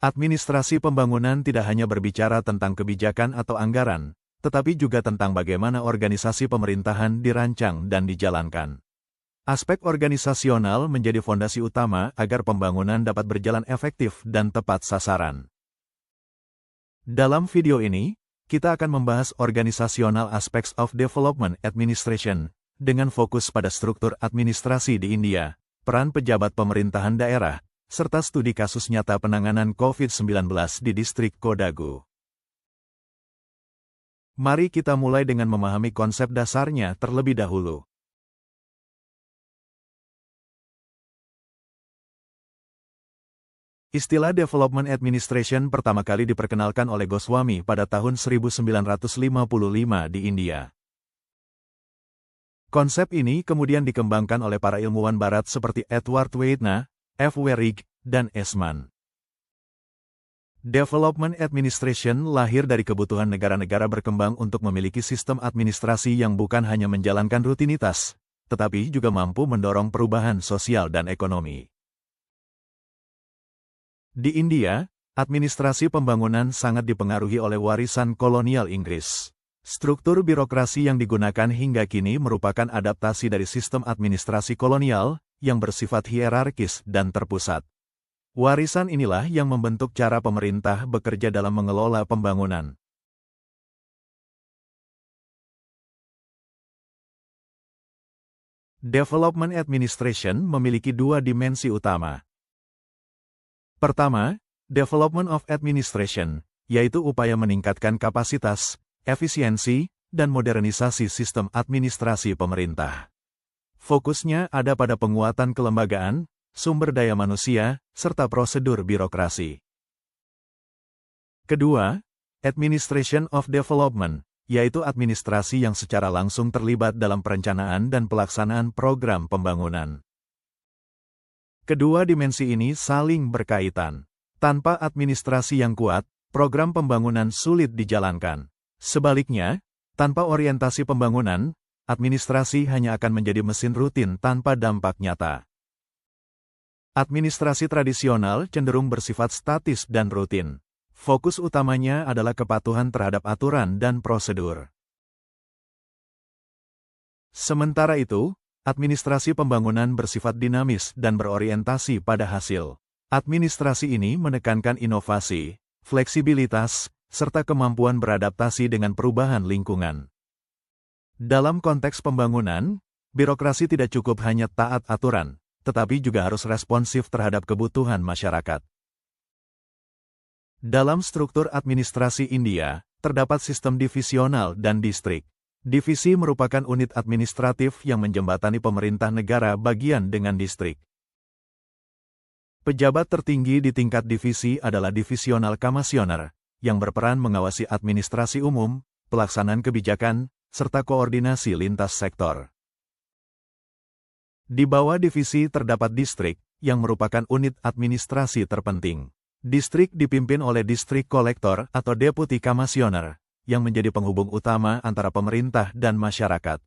Administrasi pembangunan tidak hanya berbicara tentang kebijakan atau anggaran, tetapi juga tentang bagaimana organisasi pemerintahan dirancang dan dijalankan. Aspek organisasional menjadi fondasi utama agar pembangunan dapat berjalan efektif dan tepat sasaran. Dalam video ini, kita akan membahas organisasional aspects of development administration, dengan fokus pada struktur administrasi di India, peran pejabat pemerintahan daerah, serta studi kasus nyata penanganan COVID-19 di distrik Kodagu. Mari kita mulai dengan memahami konsep dasarnya terlebih dahulu. Istilah Development Administration pertama kali diperkenalkan oleh Goswami pada tahun 1955 di India. Konsep ini kemudian dikembangkan oleh para ilmuwan barat seperti Edward Weidner, F. W. Rigg, dan Eastman. Development Administration lahir dari kebutuhan negara-negara berkembang untuk memiliki sistem administrasi yang bukan hanya menjalankan rutinitas, tetapi juga mampu mendorong perubahan sosial dan ekonomi. Di India, administrasi pembangunan sangat dipengaruhi oleh warisan kolonial Inggris. Struktur birokrasi yang digunakan hingga kini merupakan adaptasi dari sistem administrasi kolonial yang bersifat hierarkis dan terpusat. Warisan inilah yang membentuk cara pemerintah bekerja dalam mengelola pembangunan. Development Administration memiliki dua dimensi utama. Pertama, Development of Administration, yaitu upaya meningkatkan kapasitas, efisiensi, dan modernisasi sistem administrasi pemerintah. Fokusnya ada pada penguatan kelembagaan, sumber daya manusia, serta prosedur birokrasi. Kedua, Administration of Development, yaitu administrasi yang secara langsung terlibat dalam perencanaan dan pelaksanaan program pembangunan. Kedua dimensi ini saling berkaitan. Tanpa administrasi yang kuat, program pembangunan sulit dijalankan. Sebaliknya, tanpa orientasi pembangunan, administrasi hanya akan menjadi mesin rutin tanpa dampak nyata. Administrasi tradisional cenderung bersifat statis dan rutin. Fokus utamanya adalah kepatuhan terhadap aturan dan prosedur. Sementara itu, administrasi pembangunan bersifat dinamis dan berorientasi pada hasil. Administrasi ini menekankan inovasi, fleksibilitas, serta kemampuan beradaptasi dengan perubahan lingkungan. Dalam konteks pembangunan, birokrasi tidak cukup hanya taat aturan, tetapi juga harus responsif terhadap kebutuhan masyarakat. Dalam struktur administrasi India, terdapat sistem divisional dan distrik. Divisi merupakan unit administratif yang menjembatani pemerintah negara bagian dengan distrik. Pejabat tertinggi di tingkat divisi adalah divisional commissioner, yang berperan mengawasi administrasi umum, pelaksanaan kebijakan, serta koordinasi lintas sektor. Di bawah divisi terdapat distrik, yang merupakan unit administrasi terpenting. Distrik dipimpin oleh distrik kolektor atau deputy commissioner, yang menjadi penghubung utama antara pemerintah dan masyarakat.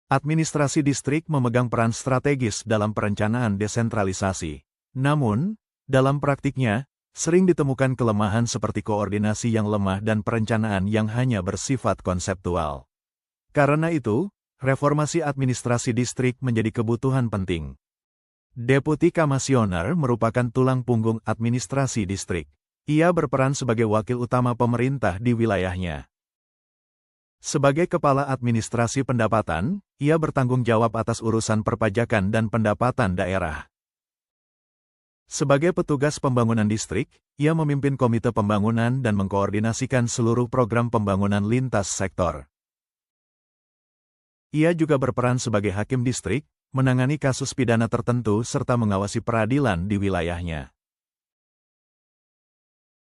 Administrasi distrik memegang peran strategis dalam perencanaan desentralisasi. Namun, dalam praktiknya, sering ditemukan kelemahan seperti koordinasi yang lemah dan perencanaan yang hanya bersifat konseptual. Karena itu, reformasi administrasi distrik menjadi kebutuhan penting. Deputy Commissioner merupakan tulang punggung administrasi distrik. Ia berperan sebagai wakil utama pemerintah di wilayahnya. Sebagai kepala administrasi pendapatan, ia bertanggung jawab atas urusan perpajakan dan pendapatan daerah. Sebagai petugas pembangunan distrik, ia memimpin komite pembangunan dan mengkoordinasikan seluruh program pembangunan lintas sektor. Ia juga berperan sebagai hakim distrik, menangani kasus pidana tertentu serta mengawasi peradilan di wilayahnya.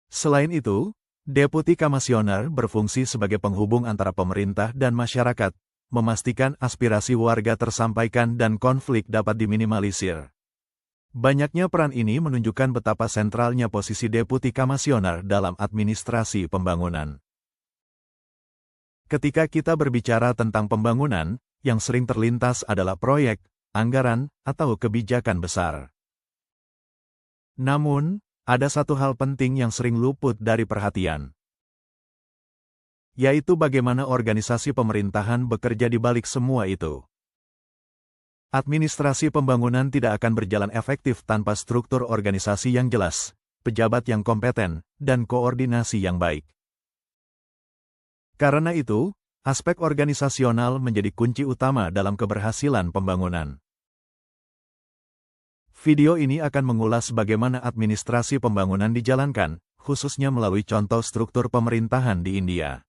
Selain itu, Deputy Commissioner berfungsi sebagai penghubung antara pemerintah dan masyarakat, memastikan aspirasi warga tersampaikan dan konflik dapat diminimalisir. Banyaknya peran ini menunjukkan betapa sentralnya posisi Deputy Commissioner dalam administrasi pembangunan. Ketika kita berbicara tentang pembangunan, yang sering terlintas adalah proyek, anggaran, atau kebijakan besar. Namun, ada satu hal penting yang sering luput dari perhatian, yaitu bagaimana organisasi pemerintahan bekerja di balik semua itu. Administrasi pembangunan tidak akan berjalan efektif tanpa struktur organisasi yang jelas, pejabat yang kompeten, dan koordinasi yang baik. Karena itu, aspek organisasional menjadi kunci utama dalam keberhasilan pembangunan. Video ini akan mengulas bagaimana administrasi pembangunan dijalankan, khususnya melalui contoh struktur pemerintahan di India.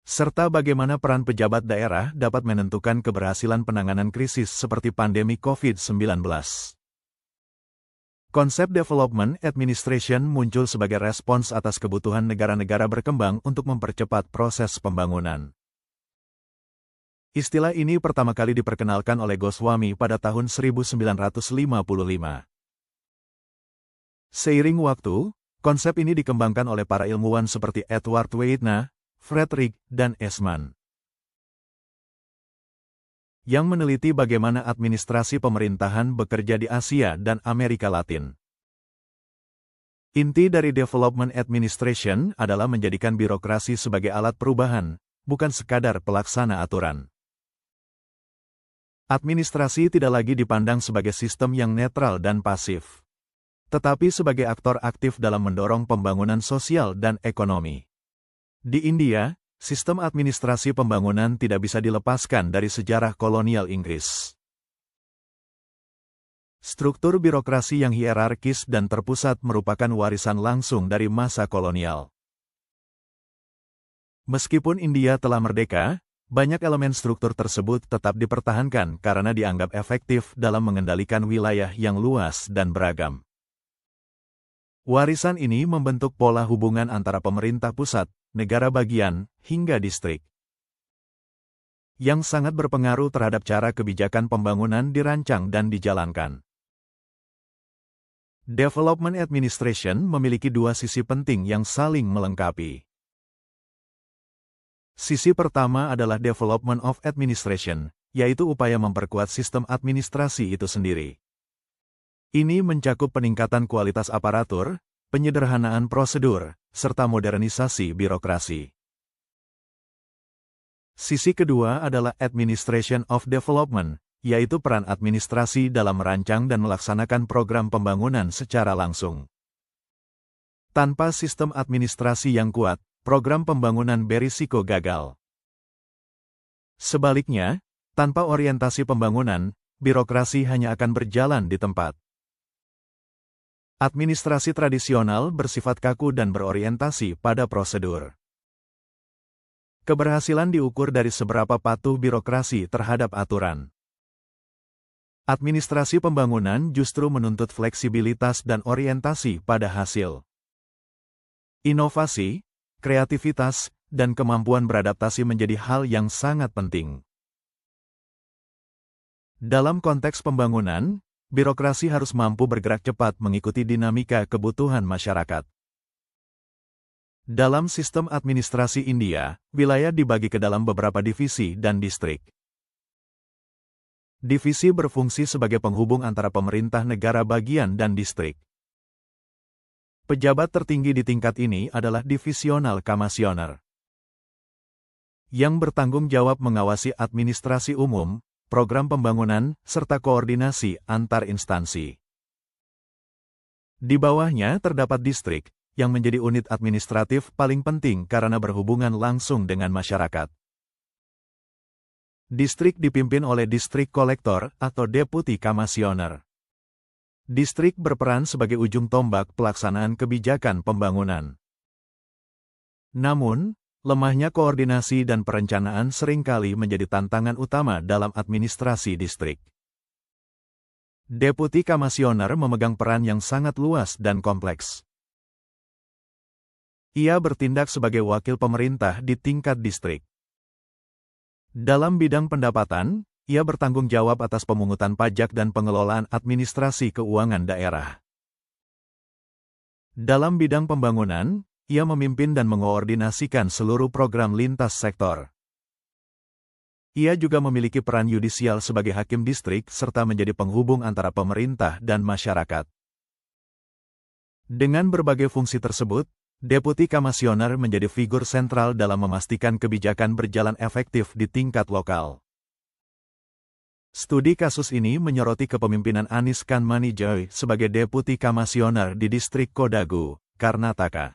Serta bagaimana peran pejabat daerah dapat menentukan keberhasilan penanganan krisis seperti pandemi COVID-19. Konsep Development Administration muncul sebagai respons atas kebutuhan negara-negara berkembang untuk mempercepat proses pembangunan. Istilah ini pertama kali diperkenalkan oleh Goswami pada tahun 1955. Seiring waktu, konsep ini dikembangkan oleh para ilmuwan seperti Edward Weidner, Frederick, dan Eastman, yang meneliti bagaimana administrasi pemerintahan bekerja di Asia dan Amerika Latin. Inti dari Development Administration adalah menjadikan birokrasi sebagai alat perubahan, bukan sekadar pelaksana aturan. Administrasi tidak lagi dipandang sebagai sistem yang netral dan pasif, tetapi sebagai aktor aktif dalam mendorong pembangunan sosial dan ekonomi. Di India, sistem administrasi pembangunan tidak bisa dilepaskan dari sejarah kolonial Inggris. Struktur birokrasi yang hierarkis dan terpusat merupakan warisan langsung dari masa kolonial. Meskipun India telah merdeka, banyak elemen struktur tersebut tetap dipertahankan karena dianggap efektif dalam mengendalikan wilayah yang luas dan beragam. Warisan ini membentuk pola hubungan antara pemerintah pusat, negara bagian, hingga distrik, yang sangat berpengaruh terhadap cara kebijakan pembangunan dirancang dan dijalankan. Development Administration memiliki dua sisi penting yang saling melengkapi. Sisi pertama adalah Development of Administration, yaitu upaya memperkuat sistem administrasi itu sendiri. Ini mencakup peningkatan kualitas aparatur, penyederhanaan prosedur, serta modernisasi birokrasi. Sisi kedua adalah Administration of Development, yaitu peran administrasi dalam merancang dan melaksanakan program pembangunan secara langsung. Tanpa sistem administrasi yang kuat, program pembangunan berisiko gagal. Sebaliknya, tanpa orientasi pembangunan, birokrasi hanya akan berjalan di tempat. Administrasi tradisional bersifat kaku dan berorientasi pada prosedur. Keberhasilan diukur dari seberapa patuh birokrasi terhadap aturan. Administrasi pembangunan justru menuntut fleksibilitas dan orientasi pada hasil. Inovasi, kreativitas, dan kemampuan beradaptasi menjadi hal yang sangat penting. Dalam konteks pembangunan, birokrasi harus mampu bergerak cepat mengikuti dinamika kebutuhan masyarakat. Dalam sistem administrasi India, wilayah dibagi ke dalam beberapa divisi dan distrik. Divisi berfungsi sebagai penghubung antara pemerintah negara bagian dan distrik. Pejabat tertinggi di tingkat ini adalah Divisional Commissioner, yang bertanggung jawab mengawasi administrasi umum, program pembangunan, serta koordinasi antar instansi. Di bawahnya terdapat distrik, yang menjadi unit administratif paling penting karena berhubungan langsung dengan masyarakat. Distrik dipimpin oleh Distrik Kolektor atau Deputy Commissioner. Distrik berperan sebagai ujung tombak pelaksanaan kebijakan pembangunan. Namun, lemahnya koordinasi dan perencanaan seringkali menjadi tantangan utama dalam administrasi distrik. Deputi Commissioner memegang peran yang sangat luas dan kompleks. Ia bertindak sebagai wakil pemerintah di tingkat distrik. Dalam bidang pendapatan, ia bertanggung jawab atas pemungutan pajak dan pengelolaan administrasi keuangan daerah. Dalam bidang pembangunan, ia memimpin dan mengoordinasikan seluruh program lintas sektor. Ia juga memiliki peran yudisial sebagai hakim distrik serta menjadi penghubung antara pemerintah dan masyarakat. Dengan berbagai fungsi tersebut, Deputi Kamasioner menjadi figur sentral dalam memastikan kebijakan berjalan efektif di tingkat lokal. Studi kasus ini menyoroti kepemimpinan Anies Kanmanijoy sebagai Deputi Kamasioner di distrik Kodagu, Karnataka.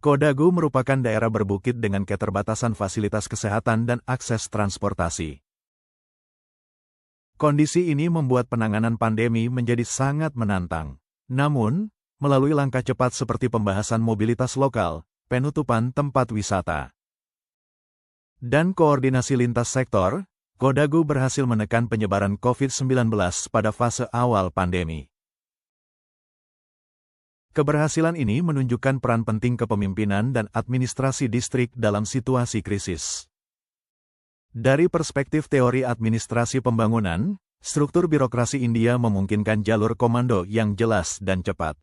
Kodagu merupakan daerah berbukit dengan keterbatasan fasilitas kesehatan dan akses transportasi. Kondisi ini membuat penanganan pandemi menjadi sangat menantang. Namun, melalui langkah cepat seperti pembahasan mobilitas lokal, penutupan tempat wisata, dan koordinasi lintas sektor, Kodagu berhasil menekan penyebaran COVID-19 pada fase awal pandemi. Keberhasilan ini menunjukkan peran penting kepemimpinan dan administrasi distrik dalam situasi krisis. Dari perspektif teori administrasi pembangunan, struktur birokrasi India memungkinkan jalur komando yang jelas dan cepat.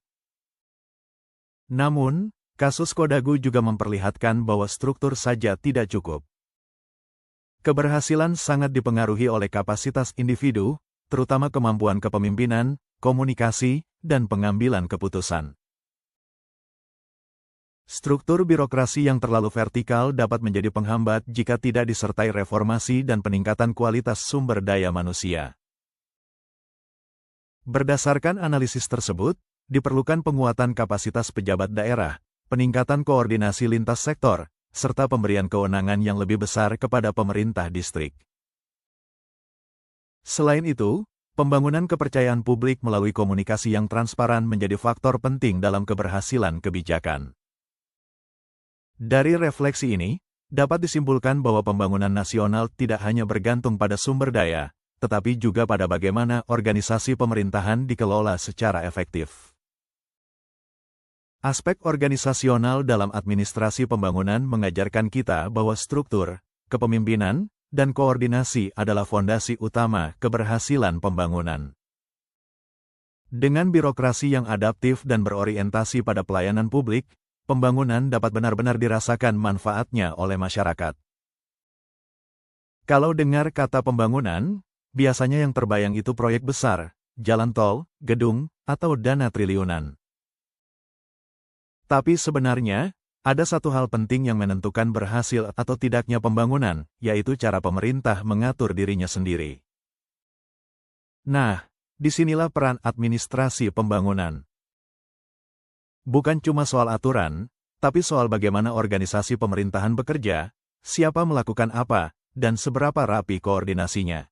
Namun, kasus Kodagu juga memperlihatkan bahwa struktur saja tidak cukup. Keberhasilan sangat dipengaruhi oleh kapasitas individu, terutama kemampuan kepemimpinan, komunikasi, dan pengambilan keputusan. Struktur birokrasi yang terlalu vertikal dapat menjadi penghambat jika tidak disertai reformasi dan peningkatan kualitas sumber daya manusia. Berdasarkan analisis tersebut, diperlukan penguatan kapasitas pejabat daerah, peningkatan koordinasi lintas sektor, serta pemberian kewenangan yang lebih besar kepada pemerintah distrik. Selain itu, pembangunan kepercayaan publik melalui komunikasi yang transparan menjadi faktor penting dalam keberhasilan kebijakan. Dari refleksi ini, dapat disimpulkan bahwa pembangunan nasional tidak hanya bergantung pada sumber daya, tetapi juga pada bagaimana organisasi pemerintahan dikelola secara efektif. Aspek organisasional dalam administrasi pembangunan mengajarkan kita bahwa struktur, kepemimpinan, dan koordinasi adalah fondasi utama keberhasilan pembangunan. Dengan birokrasi yang adaptif dan berorientasi pada pelayanan publik, pembangunan dapat benar-benar dirasakan manfaatnya oleh masyarakat. Kalau dengar kata pembangunan, biasanya yang terbayang itu proyek besar, jalan tol, gedung, atau dana triliunan. Tapi sebenarnya, ada satu hal penting yang menentukan berhasil atau tidaknya pembangunan, yaitu cara pemerintah mengatur dirinya sendiri. Nah, disinilah peran administrasi pembangunan. Bukan cuma soal aturan, tapi soal bagaimana organisasi pemerintahan bekerja, siapa melakukan apa, dan seberapa rapi koordinasinya.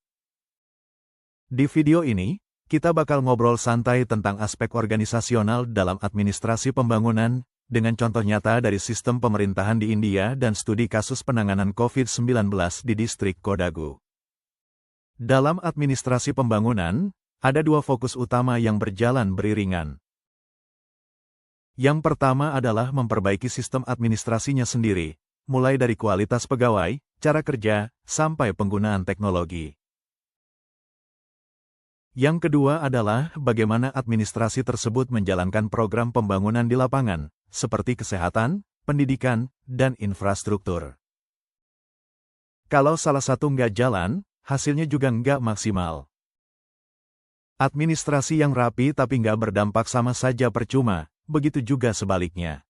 Di video ini, kita bakal ngobrol santai tentang aspek organisasional dalam administrasi pembangunan, dengan contoh nyata dari sistem pemerintahan di India dan studi kasus penanganan COVID-19 di distrik Kodagu. Dalam administrasi pembangunan, ada dua fokus utama yang berjalan beriringan. Yang pertama adalah memperbaiki sistem administrasinya sendiri, mulai dari kualitas pegawai, cara kerja, sampai penggunaan teknologi. Yang kedua adalah bagaimana administrasi tersebut menjalankan program pembangunan di lapangan, seperti kesehatan, pendidikan, dan infrastruktur. Kalau salah satu nggak jalan, hasilnya juga nggak maksimal. Administrasi yang rapi tapi nggak berdampak sama saja percuma, begitu juga sebaliknya.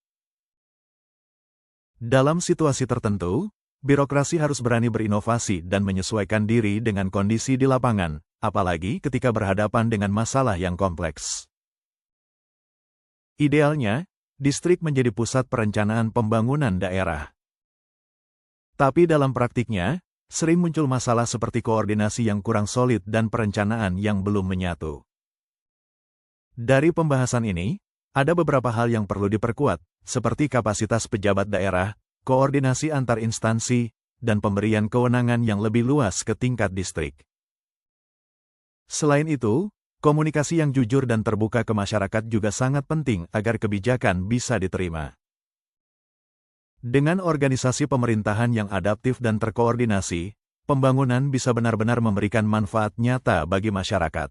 Dalam situasi tertentu, birokrasi harus berani berinovasi dan menyesuaikan diri dengan kondisi di lapangan, apalagi ketika berhadapan dengan masalah yang kompleks. Idealnya, distrik menjadi pusat perencanaan pembangunan daerah. Tapi dalam praktiknya, sering muncul masalah seperti koordinasi yang kurang solid dan perencanaan yang belum menyatu. Dari pembahasan ini, ada beberapa hal yang perlu diperkuat, seperti kapasitas pejabat daerah, koordinasi antar instansi, dan pemberian kewenangan yang lebih luas ke tingkat distrik. Selain itu, komunikasi yang jujur dan terbuka ke masyarakat juga sangat penting agar kebijakan bisa diterima. Dengan organisasi pemerintahan yang adaptif dan terkoordinasi, pembangunan bisa benar-benar memberikan manfaat nyata bagi masyarakat.